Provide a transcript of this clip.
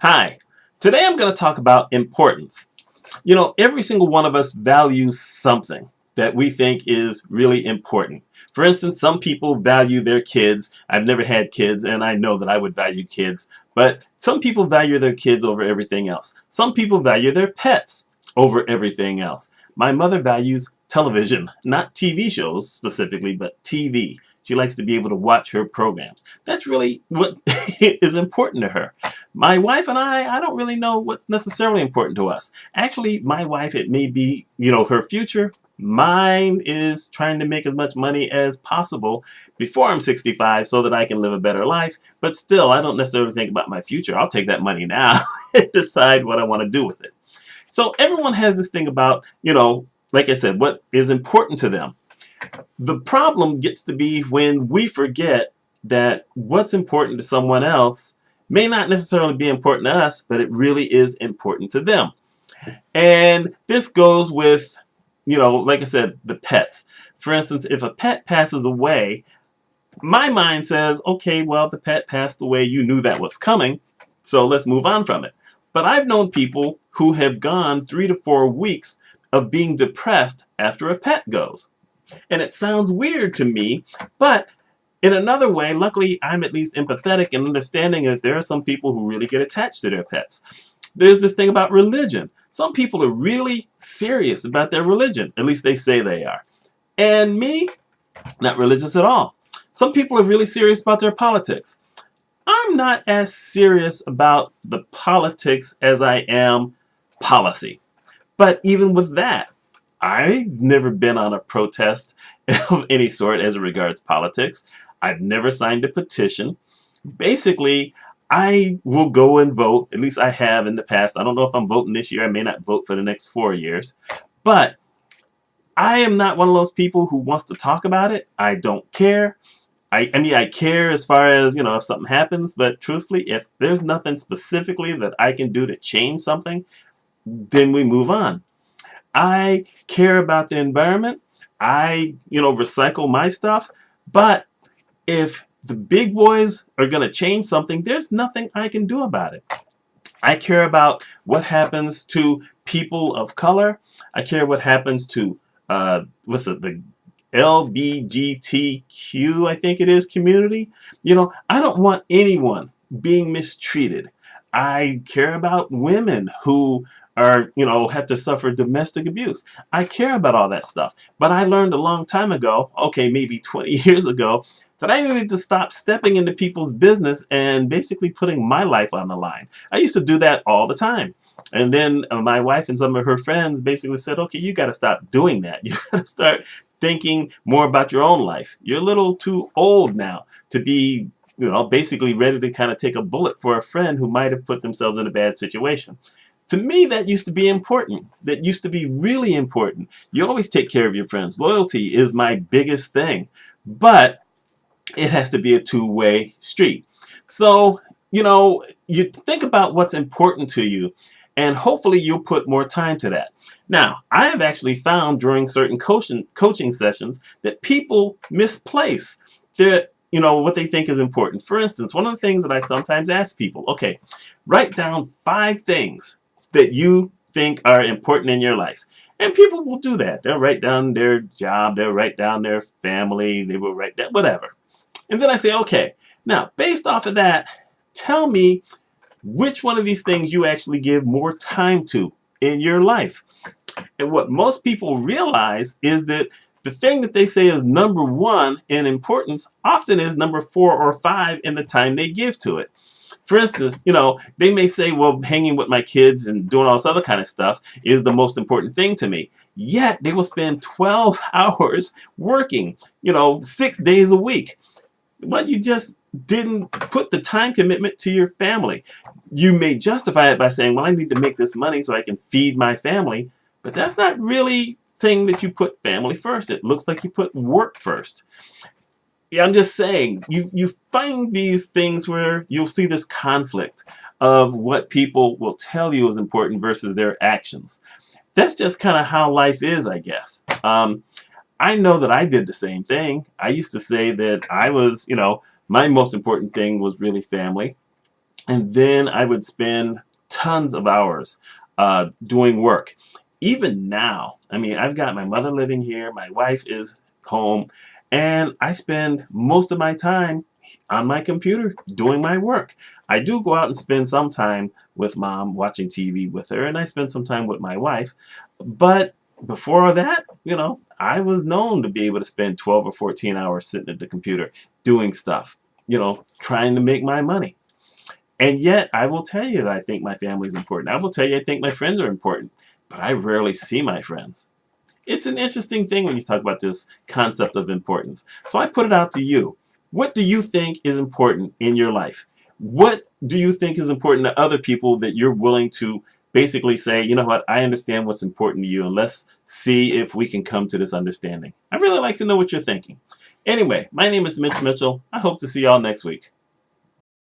Hi, today I'm going to talk about importance. Every single one of us values something that we think is really important. For instance, some people value their kids. I've never had kids, and I know that I would value kids, but some people value their kids over everything else. Some people value their pets over everything else. My mother values television, not TV shows specifically, but TV. She likes to be able to watch her programs. That's really what is important to her. My wife and I don't really know what's necessarily important to us. Actually, my wife, it may be, her future. Mine is trying to make as much money as possible before I'm 65 so that I can live a better life. But still, I don't necessarily think about my future. I'll take that money now and decide what I want to do with it. So everyone has this thing about, like I said, what is important to them. The problem gets to be when we forget that what's important to someone else may not necessarily be important to us, but it really is important to them. And this goes with, like I said, the pets. For instance, if a pet passes away, my mind says, okay, well, the pet passed away, you knew that was coming, so let's move on from it. But I've known people who have gone 3 to 4 weeks of being depressed after a pet goes. And it sounds weird to me, but in another way, luckily, I'm at least empathetic and understanding that there are some people who really get attached to their pets. There's this thing about religion. Some people are really serious about their religion. At least they say they are. And me, not religious at all. Some people are really serious about their politics. I'm not as serious about the politics as I am policy. But even with that, I've never been on a protest of any sort as regards politics. I've never signed a petition. Basically, I will go and vote. At least I have in the past. I don't know if I'm voting this year. I may not vote for the next 4 years. But I am not one of those people who wants to talk about it. I don't care. I mean, I care as far as, if something happens. But truthfully, if there's nothing specifically that I can do to change something, then we move on. I care about the environment. I, recycle my stuff. But if the big boys are going to change something, there's nothing I can do about it. I care about what happens to people of color. I care what happens to, the LBGTQ, I think it is, community. I don't want anyone being mistreated. I care about women who are, have to suffer domestic abuse. I care about all that stuff. But I learned a long time ago, okay, maybe 20 years ago, that I needed to stop stepping into people's business and basically putting my life on the line. I used to do that all the time. And then my wife and some of her friends basically said, okay, you got to stop doing that. You got to start thinking more about your own life. You're a little too old now to be basically ready to kind of take a bullet for a friend who might have put themselves in a bad situation. To me, that used to be important. That used to be really important. You always take care of your friends. Loyalty is my biggest thing. But it has to be a two-way street. So, you think about what's important to you, and hopefully you'll put more time to that. Now, I have actually found during certain coaching sessions that people misplace their what they think is important. For instance, one of the things that I sometimes ask people, okay, write down 5 things that you think are important in your life. And people will do that. They'll write down their job, they'll write down their family, they will write down whatever. And then I say, okay, now based off of that, tell me which one of these things you actually give more time to in your life. And what most people realize is that the thing that they say is number 1 in importance often is number 4 or 5 in the time they give to it. For instance, they may say, well, hanging with my kids and doing all this other kind of stuff is the most important thing to me. Yet they will spend 12 hours working, 6 days a week. But you just didn't put the time commitment to your family. You may justify it by saying, well, I need to make this money so I can feed my family. But that's not really saying that you put family first. It looks like you put work first. Yeah, I'm just saying, you find these things where you'll see this conflict of what people will tell you is important versus their actions. That's just kind of how life is, I guess. I know that I did the same thing. I used to say that I was, my most important thing was really family. And then I would spend tons of hours doing work. Even now, I mean, I've got my mother living here, my wife is home, and I spend most of my time on my computer doing my work. I do go out and spend some time with mom watching TV with her, and I spend some time with my wife. But before that, I was known to be able to spend 12 or 14 hours sitting at the computer doing stuff, trying to make my money. And yet, I will tell you that I think my family is important. I will tell you I think my friends are important, but I rarely see my friends. It's an interesting thing when you talk about this concept of importance. So I put it out to you. What do you think is important in your life? What do you think is important to other people that you're willing to basically say, you know what, I understand what's important to you, and let's see if we can come to this understanding? I'd really like to know what you're thinking. Anyway, my name is Mitch Mitchell. I hope to see y'all next week.